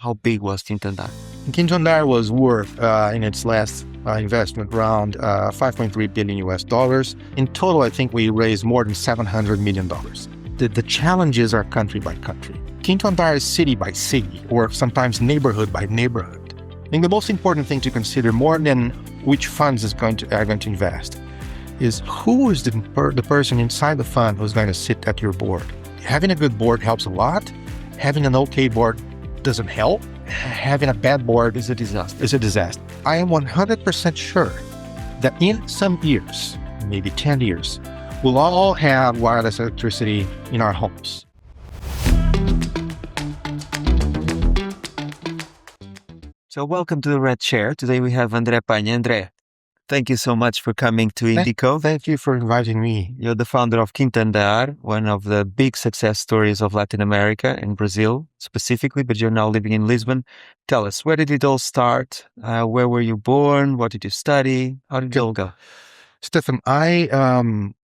How big was QuintoAndar? QuintoAndar was worth in its last investment round $5.3 billion US. In total, I think we raised more than $700 million. The challenges are country by country. QuintoAndar is city by city, or sometimes neighborhood by neighborhood. I think the most important thing to consider, more than which funds are going to invest, is who is the person inside the fund who's going to sit at your board. Having a good board helps a lot. Having an okay board doesn't help. Having a bad board is a disaster. I am 100% sure that in some years, maybe 10 years, we'll all have wireless electricity in our homes. So welcome to the Red Chair. Today we have André Penha. André, thank you so much for coming to Indico. Thank you for inviting me. You're the founder of QuintoAndar, one of the big success stories of Latin America and Brazil specifically, but you're now living in Lisbon. Tell us, where did it all start? Where were you born? What did you study? How did it all go? Stefan, I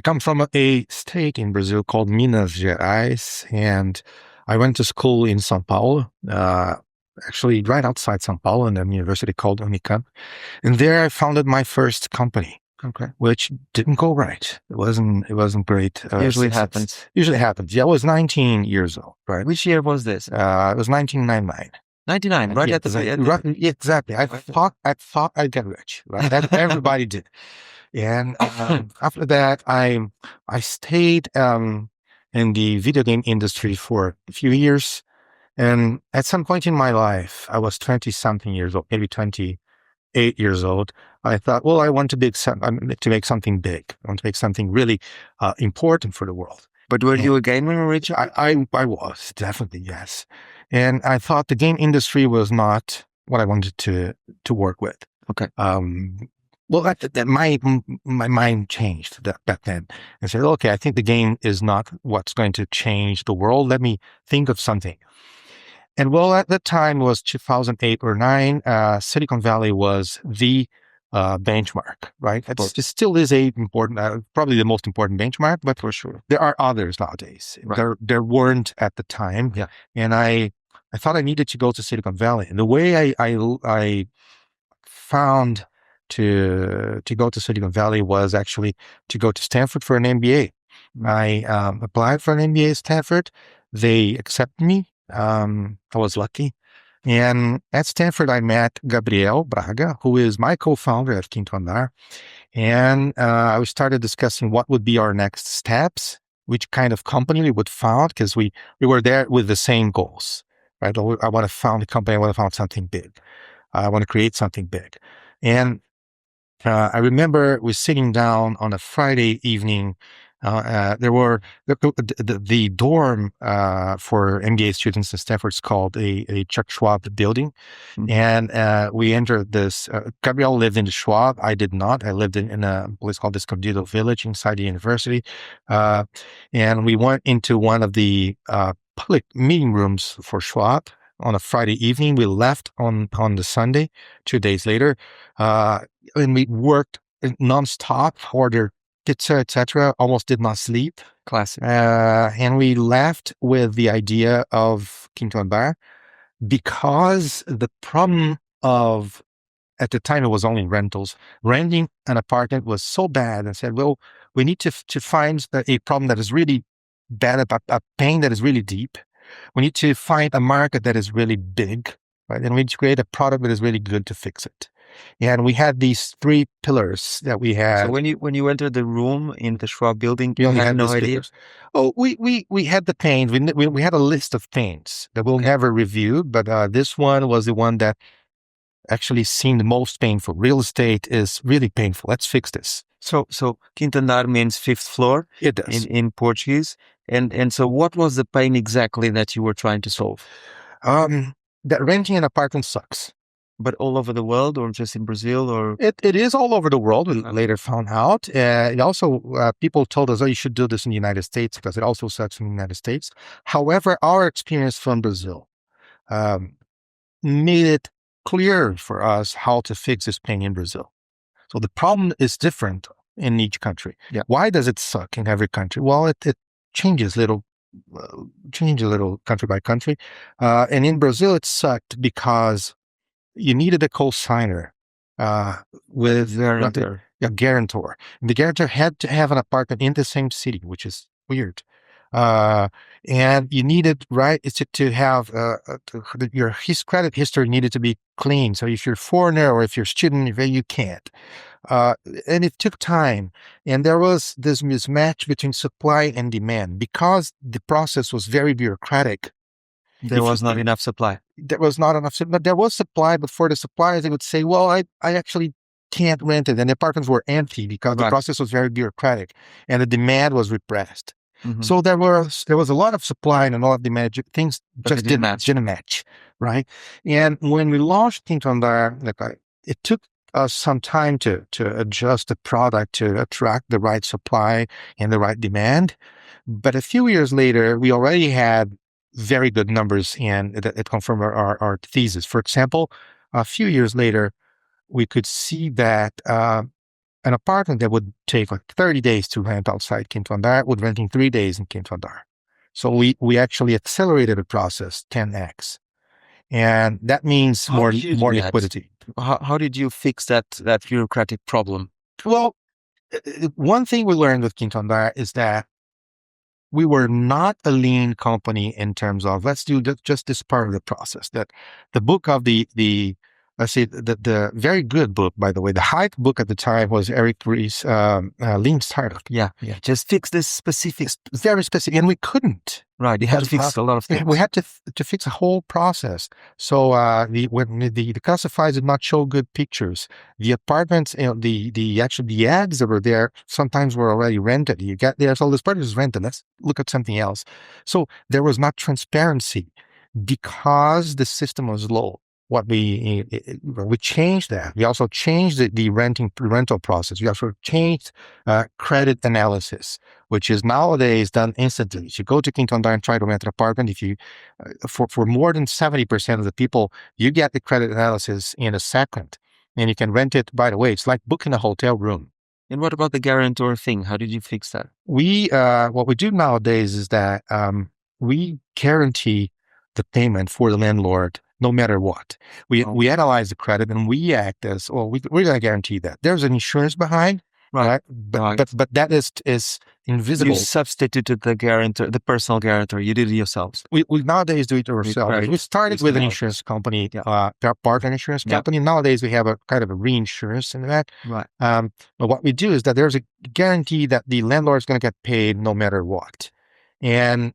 come from a state in Brazil called Minas Gerais, and I went to school in São Paulo, actually right outside São Paulo, in a university called Unicamp. And there I founded my first company, which didn't go right. It wasn't great. Usually happens. Yeah, I was 19 years old, right? Which year was this? It was 1999. 99, right? Yeah, exactly. I thought I'd get rich, right? That everybody did. And after that, I stayed in the video game industry for a few years. And at some point in my life, I was 20-something years old, maybe 28 years old. I thought, well, I want to make something big. I want to make something really important for the world. But were you a gamer, Richard? I was, definitely, yes. And I thought the game industry was not what I wanted to work with. Okay. Well, that my mind changed back then and said, okay, I think the game is not what's going to change the world. Let me think of something. And well, at that time was 2008 or 9. Silicon Valley was the benchmark, right? It still is probably the most important benchmark, but for sure there are others nowadays. Right. There weren't at the time. Yeah. And I thought I needed to go to Silicon Valley. And the way I found to go to Silicon Valley was actually to go to Stanford for an MBA. Mm-hmm. I applied for an MBA at Stanford. They accepted me. I was lucky. And at Stanford, I met Gabriel Braga, who is my co-founder at QuintoAndar. And we started discussing what would be our next steps, which kind of company we would found, because we were there with the same goals, right? I want to found a company. I want to found something big. I want to create something big. And I remember we sitting down on a Friday evening. There were the dorm for MBA students in Stanford is called a Chuck Schwab building. Mm-hmm. And we entered this. Gabriel lived in the Schwab. I did not. I lived in a place called Escondido Village inside the university. And we went into one of the public meeting rooms for Schwab on a Friday evening. We left on the Sunday, 2 days later. And we worked nonstop, ordered pizza, etc. Almost did not sleep. Classic. And we left with the idea of QuintoAndar because the problem of, at the time it was only rentals, renting an apartment was so bad. And said, well, we need to find a problem that is really bad, a pain that is really deep. We need to find a market that is really big, right? And we need to create a product that is really good to fix it. And we had these 3 pillars that we had. So when you entered the room in the Schwab building, you had no idea? Oh, we had the pains. We had a list of pains that we'll never review, but this one was the one that actually seemed most painful. Real estate is really painful. Let's fix this. So QuintoAndar means 5th floor. It does. In Portuguese. And so what was the pain exactly that you were trying to solve? That renting an apartment sucks. But all over the world, or just in Brazil, or it is all over the world. We later found out. It also people told us, "Oh, you should do this in the United States because it also sucks in the United States." However, our experience from Brazil made it clear for us how to fix this pain in Brazil. So the problem is different in each country. Yeah. Why does it suck in every country? Well, it changes little change a little country by country. And in Brazil, it sucked because you needed a co-signer with Guarantor. a guarantor. And the guarantor had to have an apartment in the same city, which is weird. Uh, and you needed, right, to have his credit history needed to be clean. So if you're a foreigner or if you're a student, you can't. Uh, and it took time. And there was this mismatch between supply and demand because the process was very bureaucratic. There was not enough supply. There was not enough. But there was supply, but for the suppliers, they would say, well, I actually can't rent it. And the apartments were empty because the process was very bureaucratic and the demand was repressed. So there was a lot of supply and a lot of demand. Things just didn't match, right? And when we launched QuintoAndar, it took us some time to adjust the product to attract the right supply and the right demand. But a few years later, we already had very good numbers, and it confirmed our thesis. For example, a few years later, we could see that an apartment that would take like 30 days to rent outside QuintoAndar would rent in 3 days in QuintoAndar. So we actually accelerated the process 10x. And that means more liquidity. How did you fix that bureaucratic problem? Well, one thing we learned with QuintoAndar is that we were not a lean company in terms of let's do just this part of the process. That the book of the let's say the very good book, by the way, the hype book at the time was Eric Ries's Lean Startup. Yeah. Just fix this specific, very specific, and we couldn't. Right, you had to fix a lot of things. We had to fix a whole process. So when the classifieds did not show good pictures, the apartments, the ads that were there sometimes were already rented. You get there, so this part is rented. Let's look at something else. So there was not transparency because the system was low. What we changed that. We also changed the rental process. We also changed credit analysis, which is nowadays done instantly. If you go to QuintoAndar and try to rent an apartment, if you for more than 70% of the people, you get the credit analysis in a second, and you can rent it. By the way, it's like booking a hotel room. And what about the guarantor thing? How did you fix that? What we do nowadays is that we guarantee the payment for the landlord no matter what. We analyze the credit and we act as, well, we're going to guarantee that. There's an insurance behind, right? But that is invisible. You substituted the guarantor, the personal guarantor. You did it yourselves. We nowadays do it ourselves. We started with an insurance company, partner insurance company. Nowadays we have a kind of a reinsurance in that. Right. But what we do is that there's a guarantee that the landlord is going to get paid no matter what. And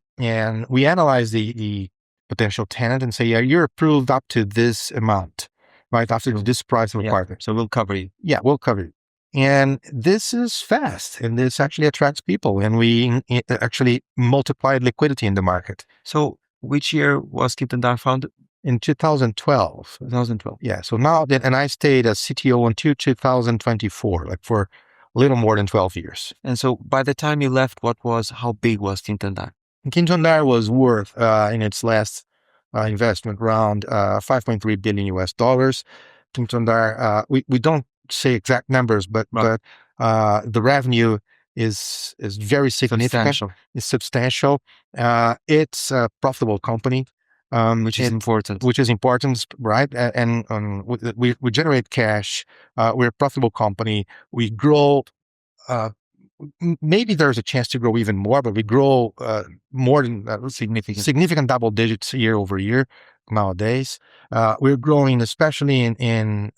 we analyze the potential tenant and say, yeah, you're approved up to this amount, right? After this price of apartment. So we'll cover you. Yeah, we'll cover you. And this is fast, and this actually attracts people, and we actually multiplied liquidity in the market. So which year was QuintoAndar founded? In 2012. 2012. Yeah. So now, and I stayed as CTO until 2024, like for a little more than 12 years. And so by the time you left, how big was QuintoAndar? QuintoAndar was worth, in its last investment round, $5.3 billion US. QuintoAndar, we don't say exact numbers, but the revenue is very significant. It's substantial. It's a profitable company, which is important. Which is important, right? And we generate cash. We're a profitable company. We grow. Maybe there's a chance to grow even more, but we grow more than significant double digits year over year nowadays. We're growing, especially in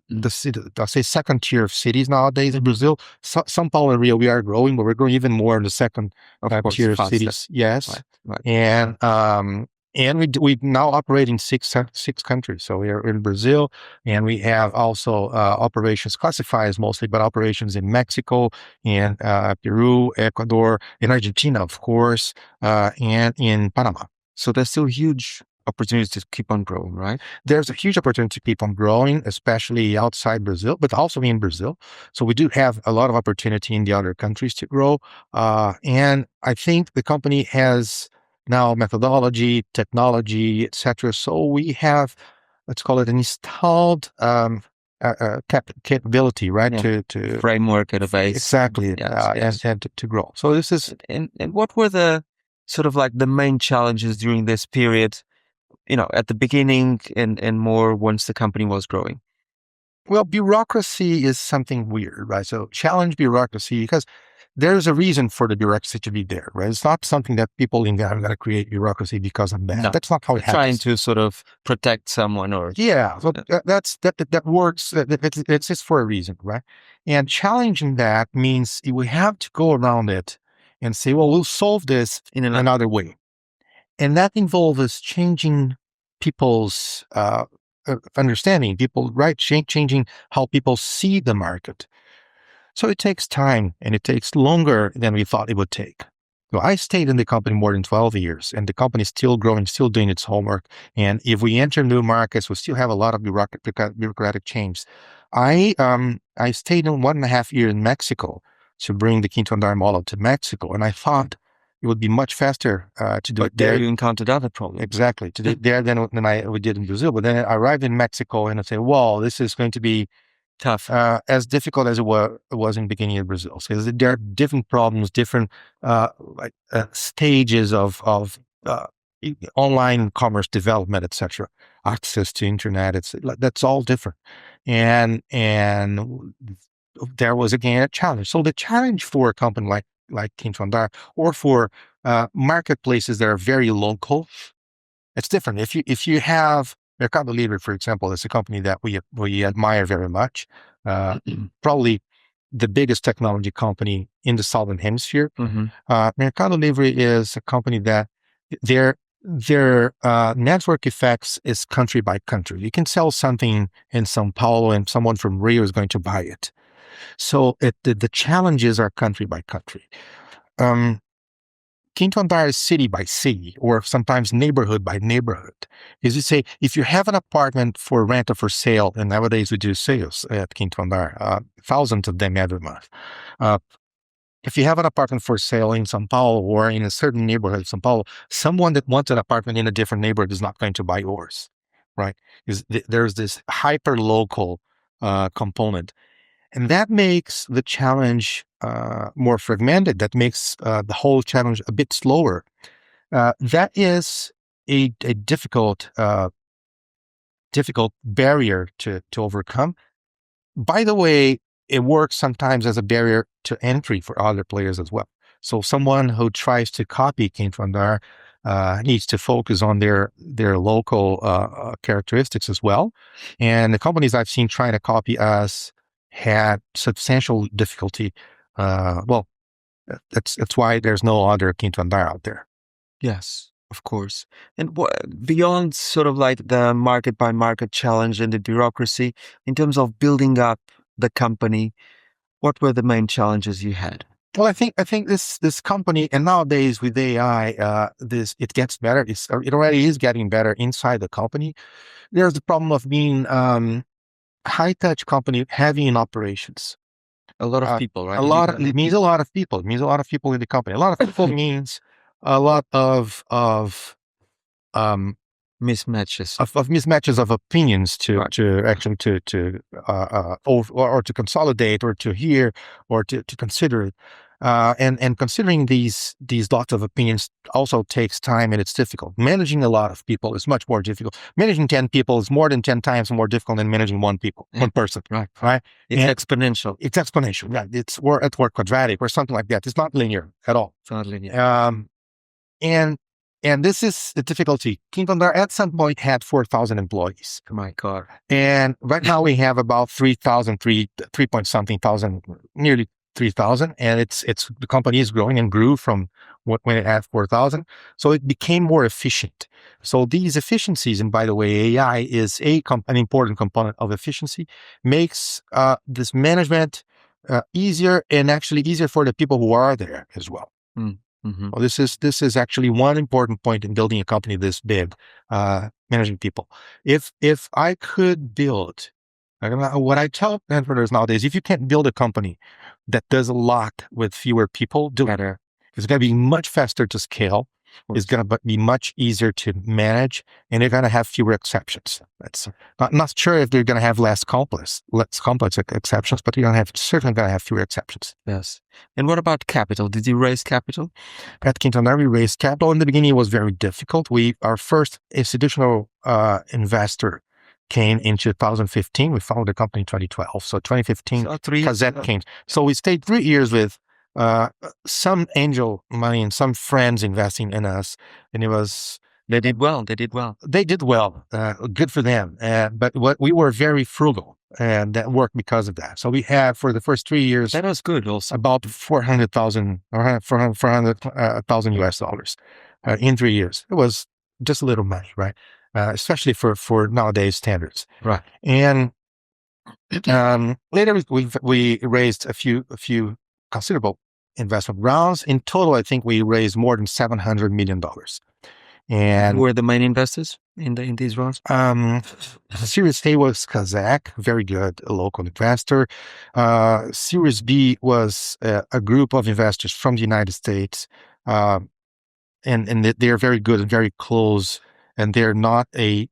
the city, I'll say second tier of cities nowadays in Brazil. São Paulo and Rio, we are growing, but we're growing even more in the second tier of cities. Yes, right. And we now operate in six countries. So we are in Brazil, and we have also operations, classifieds mostly, but operations in Mexico, and Peru, Ecuador, in Argentina, of course, and in Panama. So there's still huge opportunities to keep on growing, right? There's a huge opportunity to keep on growing, especially outside Brazil, but also in Brazil. So we do have a lot of opportunity in the other countries to grow. And I think the company has now methodology, technology, etc. So we have, let's call it an installed capability, right? Yeah. To Framework and a base. exactly, Yes. and to grow. So this is And what were the sort of like the main challenges during this period, at the beginning and more once the company was growing? well, bureaucracy is something weird, right? So challenge bureaucracy because there's a reason for the bureaucracy to be there, right? It's not something that people in there are going to create bureaucracy because of that. No. That's not how it Trying happens. to sort of protect someone or Yeah, so that works. It's just for a reason, right? And challenging that means we have to go around it and say, well, we'll solve this in another way, and that involves us changing people's understanding, people, right? Changing how people see the market. So it takes time and it takes longer than we thought it would take. So I stayed in the company more than 12 years and the company is still growing, still doing its homework. And if we enter new markets, we still have a lot of bureaucratic change. I stayed in 1.5 years in Mexico to bring the QuintoAndar model to Mexico. And I thought it would be much faster to do it there. You encountered other problems. Exactly. To do it there than we did in Brazil. But then I arrived in Mexico and I said, "Whoa, this is going to be tough, as difficult as it was in the beginning of Brazil." So there are different problems, different stages of online commerce development, etc. Access to internet, that's all different, and there was again a challenge. So the challenge for a company like QuintoAndar or for marketplaces that are very local, it's different. If you have Mercado Libre, for example, it's a company that we admire very much. Probably the biggest technology company in the Southern Hemisphere. Mercado Libre is a company that their network effects is country by country. You can sell something in São Paulo and someone from Rio is going to buy it. So the challenges are country by country. QuintoAndar is city by city, or sometimes neighborhood by neighborhood. Is you say, if you have an apartment for rent or for sale, and nowadays we do sales at QuintoAndar, thousands of them every month. If you have an apartment for sale in São Paulo or in a certain neighborhood of São Paulo, someone that wants an apartment in a different neighborhood is not going to buy yours, right? Because there's this hyper local component. And that makes the challenge more fragmented. That makes the whole challenge a bit slower. That is a difficult barrier to overcome. By the way, it works sometimes as a barrier to entry for other players as well. So someone who tries to copy QuintoAndar needs to focus on their local characteristics as well. And the companies I've seen trying to copy us had substantial difficulty. Well, that's why there's no other QuintoAndar out there. Yes, of course. And beyond sort of like the market by market challenge and the bureaucracy, in terms of building up the company, what were the main challenges you had? Well, I think this company, and nowadays with AI, it gets better. It already is getting better inside the company. There's the problem of being high touch company, heavy in operations. A lot of people, right? It means a lot of people. It means a lot of people in the company. A lot of people means a lot of mismatches of mismatches of opinions to consolidate or to hear or to consider it. And considering these lots of opinions also takes time and it's difficult. Managing a lot of people is much more difficult. Managing 10 people is more than 10 times more difficult than managing one person. Right. It's exponential. It's exponential. Right. It's quadratic or something like that. It's not linear at all. It's not linear. And this is the difficulty. QuintoAndar at some point had 4,000 employees. Oh my God. And right now we have about 3,000, 3 point something thousand, nearly 3,000. And the company is growing and grew from when it had 4,000. So it became more efficient. So these efficiencies, and by the way, AI is an important component of efficiency, makes this management easier and actually easier for the people who are there as well. Mm-hmm. Well, this is actually one important point in building a company this big, managing people. If I could build, what I tell entrepreneurs nowadays, if you can't build a company that does a lot with fewer people, do better. It's going to be much faster to scale. is going to be much easier to manage, and they're going to have fewer exceptions. That's not sure if they're going to have less complex exceptions, but you're certainly going to have fewer exceptions. Yes. And what about capital? Did you raise capital? At QuintoAndar, we raised capital. In the beginning, it was very difficult. Our first institutional investor came in 2015. We founded the company in 2012. So 2015, Kazette came. So we stayed 3 years with some angel money and some friends investing in us. And it was... They did well. They did well. Good for them. But we were very frugal, and that worked because of that. So we had, for the first 3 years... That was good also. About $400,000 US dollars in 3 years. It was just a little money, right? Especially for nowadays standards. Right. And later we raised a few considerable investment rounds. In total, I think we raised more than $700 million. And who were the main investors in these rounds? Series A was Kazakh, very good local investor. Series B was a group of investors from the United States, and they're very good and very close. And they're not a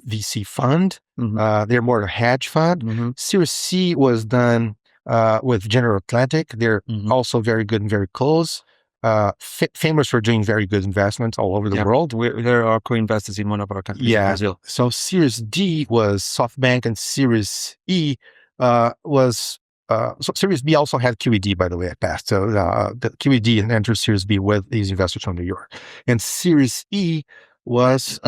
VC fund; they're more a hedge fund. Series C was done with General Atlantic. They're also very good and very close. Famous for doing very good investments all over the world. There are co-investors in one of our countries, in Brazil. So Series D was SoftBank, and Series E was... so Series B also had QED, by the way, at past. So the QED entered Series B with these investors from New York. And Series E was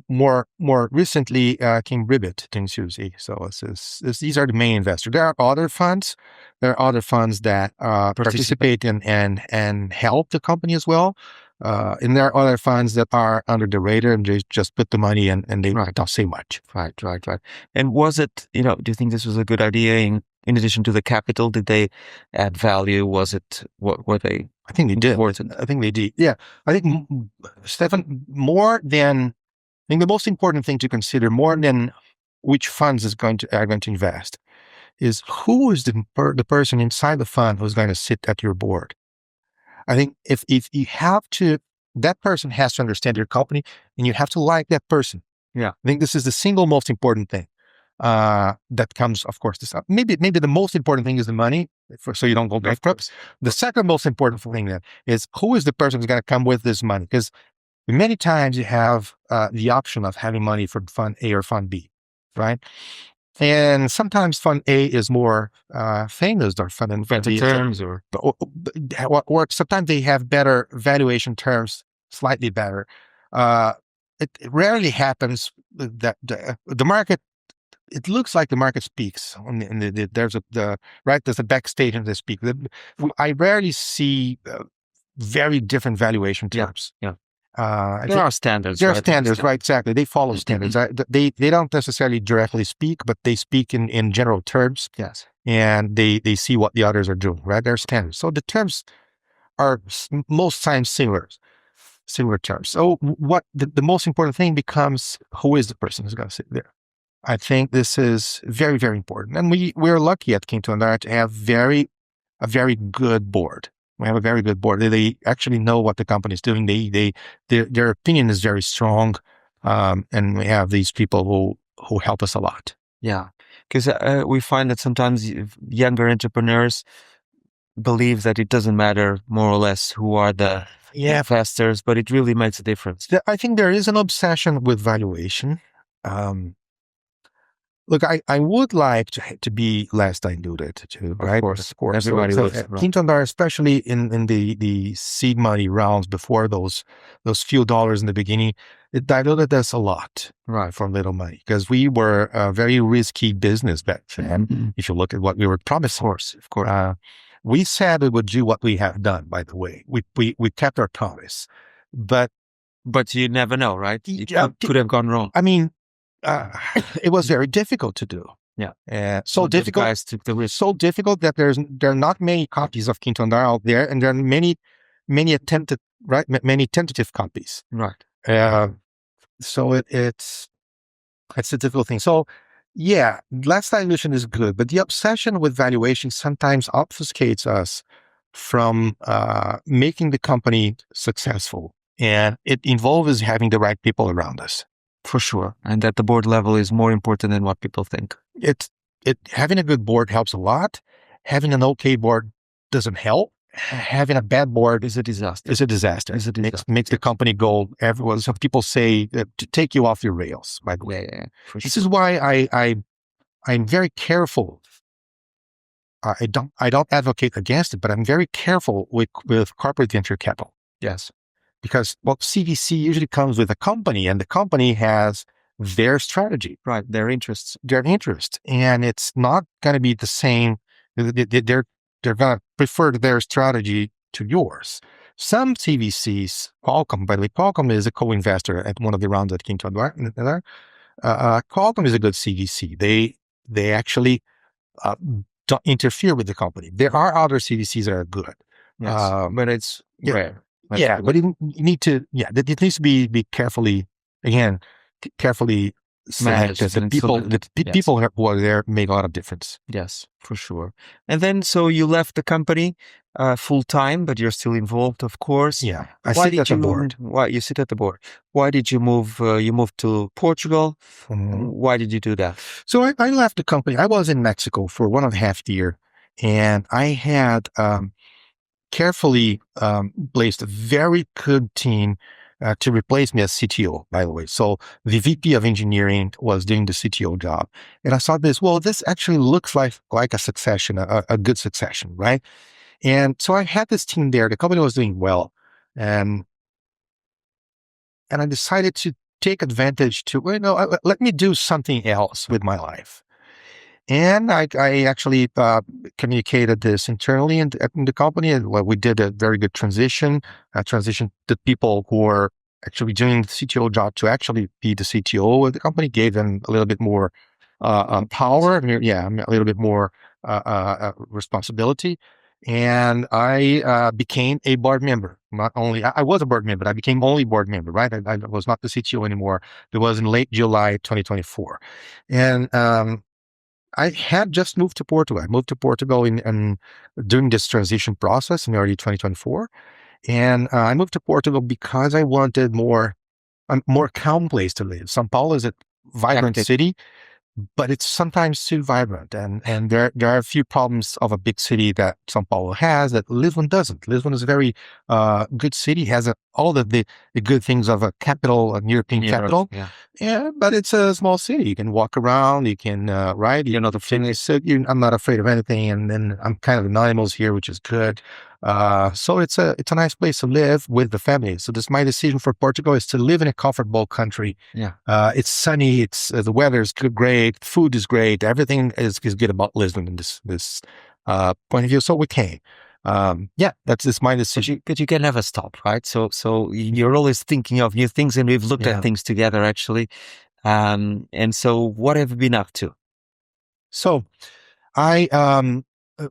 more recently came Ribbit in Series E. So these are the main investors. There are other funds. There are other funds that participate and help the company as well. And there are other funds that are under the radar and they just put the money in and they don't say much. Right. And was it, do you think this was a good idea in addition to the capital? Did they add value? Was it, what were they? I think they did. I think they did. Yeah. I think, Stefan, I think the most important thing to consider, more than which funds are going to invest, is who is the person inside the fund who's going to sit at your board. I think if you have to, that person has to understand your company and you have to like that person. Yeah. I think this is the single most important thing. That comes, of course, maybe the most important thing is the money, so you don't go bankrupt. The second most important thing then is who is the person who's going to come with this money? Because many times you have the option of having money from Fund A or Fund B, right? And sometimes Fund A is more famous than Fund B. Terms or sometimes they have better valuation terms, slightly better. It rarely happens that the market. It looks like the market speaks. There's a backstage and they speak. I rarely see very different valuation terms. Yeah. There are standards. There are standards, right? Exactly. They follow standards. They don't necessarily directly speak, but they speak in general terms. Yes. And they see what the others are doing, right? They're standards. So the terms are most times similar terms. So what the most important thing becomes, who is the person who's going to sit there? I think this is very, very important. And we're lucky at QuintoAndar to have a very good board. We have a very good board. They actually know what the company is doing. Their opinion is very strong. And we have these people who help us a lot. Yeah. Because we find that sometimes younger entrepreneurs believe that it doesn't matter more or less who are the investors, but it really makes a difference. I think there is an obsession with valuation. Look, I would like to be less diluted too, right? Of course. Everybody so looks QuintoAndar, especially in the seed money rounds before those few dollars in the beginning, it diluted us a lot, right, from little money, because we were a very risky business back then. Mm-hmm. If you look at what we were promised, of course. We said we would do what we have done. By the way, we kept our promise, but you never know, right? It could have gone wrong. I mean. It was very difficult to do. Yeah. So difficult. Guys took the risk. So difficult that there are not many copies of QuintoAndar out there, and there are many tentative copies. Right. So it's a difficult thing. So yeah, less dilution is good, but the obsession with valuation sometimes obfuscates us from making the company successful. And it involves having the right people around us. For sure. And at the board level is more important than what people think. Having a good board helps a lot. Having an okay board doesn't help. Having a bad board is a disaster. Makes the company go everywhere. Some people say to take you off your rails, by the way. Yeah, for this sure. is why I'm very careful. I don't advocate against it, but I'm very careful with corporate venture capital. Yes. Because CVC usually comes with a company, and the company has their strategy. Right, their interests. And it's not going to be the same. They're going to prefer their strategy to yours. Some CVCs, Qualcomm, by the way, Qualcomm is a co-investor at one of the rounds at QuintoAndar. Qualcomm is a good CVC. They actually don't interfere with the company. There are other CVCs that are good. Yes, but it's rare. But it needs to be carefully selected. The people who are there make a lot of difference. Yes, for sure. And then, so you left the company full time, but you're still involved, of course. Yeah, I sit at the board. Why you sit at the board? Why did you move? You moved to Portugal. Mm-hmm. Why did you do that? So I left the company. I was in Mexico for 1.5 years, and I had carefully placed a very good team to replace me as CTO, by the way. So the VP of engineering was doing the CTO job. And I saw this actually looks like a succession, a good succession, right? And so I had this team there. The company was doing well. And I decided to take advantage let me do something else with my life. And I actually communicated this internally in the company. And we did a very good transition the people who were actually doing the CTO job to actually be the CTO of the company, gave them a little bit more power, a little bit more responsibility. And I became a board member. Not only, I was a board member, I became only board member, right? I was not the CTO anymore. It was in late July 2024. And I had just moved to Portugal. I moved to Portugal during this transition process in early 2024. And I moved to Portugal because I wanted a more calm place to live. São Paulo is a vibrant city, but it's sometimes too vibrant. And there are a few problems of a big city that São Paulo has that Lisbon doesn't. Lisbon is a very good city, has all the good things of a capital, a European capital. Yeah, but it's a small city. You can walk around, you can ride. You're not afraid. I'm not afraid of anything. And then I'm kind of anonymous here, which is good. So it's a nice place to live with the family. So my decision for Portugal is to live in a comfortable country. Yeah. It's sunny. It's the weather is great. Food is great. Everything is good about Lisbon in this point of view. So we came. That's my decision. But you can never stop, right? So you're always thinking of new things, and we've looked at things together actually. And so what have you been up to? So I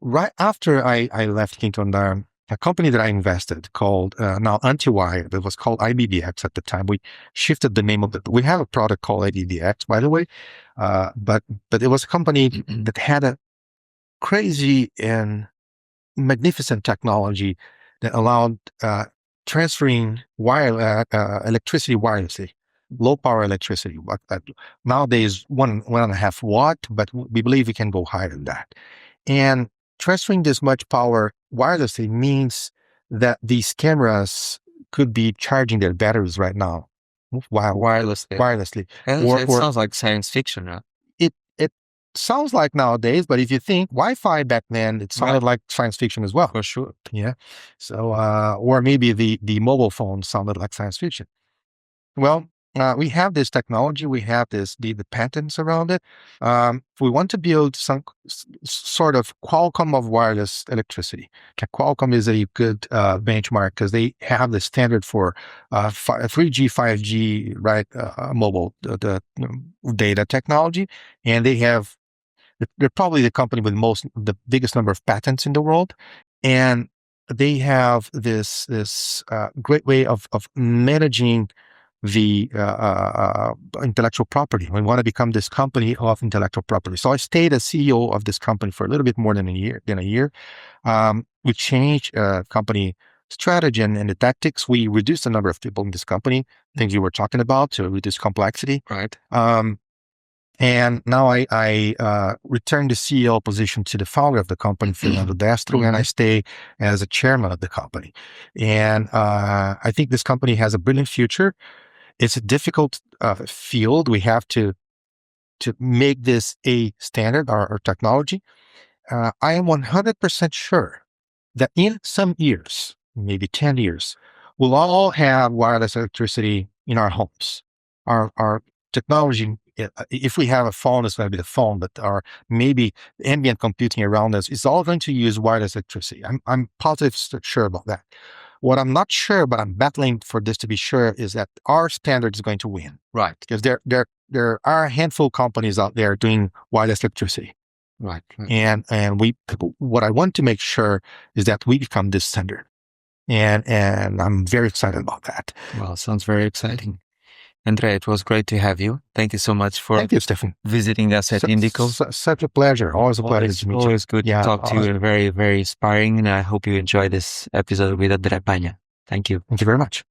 right after I left QuintoAndar, a company that I invested called now Antiwire, that was called IBBX at the time. We shifted the name of it. We have a product called IBBX, by the way, but it was a company that had a crazy and magnificent technology that allowed transferring electricity wirelessly, low power electricity. Nowadays 1.5 watt, but we believe it can go higher than that. And transferring this much power wirelessly means that these cameras could be charging their batteries right now. Wirelessly. It sounds like science fiction, right? It sounds like nowadays, but if you think Wi-Fi back then, it sounded like science fiction as well. For sure. Yeah. So, or maybe the mobile phone sounded like science fiction. Well, we have this technology, we have the patents around it. We want to build some sort of Qualcomm of wireless electricity. Qualcomm is a good benchmark because they have the standard for 3G, 5G, right, mobile the data technology, and they're probably the company with the biggest number of patents in the world, and they have this great way of managing the intellectual property. We want to become this company of intellectual property. So I stayed as CEO of this company for a little bit more than a year. we changed company strategy and the tactics. We reduced the number of people in this company, things you were talking about, to reduce complexity. Right. And now I returned the CEO position to the founder of the company, Fernando Destro, and I stay as a chairman of the company. And I think this company has a brilliant future. It's a difficult field. We have to make this a standard, our technology. I am 100% sure that in some years, maybe 10 years, we'll all have wireless electricity in our homes. Our technology, if we have a phone, it's going to be the phone, but our maybe ambient computing around us is all going to use wireless electricity. I'm positive, sure about that. What I'm not sure, but I'm battling for this to be sure, is that our standard is going to win. Right. Because there are a handful of companies out there doing wireless electricity. Right. And what I want to make sure is that we become this standard. And I'm very excited about that. Well, sounds very exciting. André, it was great to have you. Thank you so much for Thank you, Stefan. visiting us at Indico. Such a pleasure. Always a pleasure to meet you. Always good to talk to you, and very, very inspiring. And I hope you enjoy this episode with André Penha. Thank you. Thank you very much.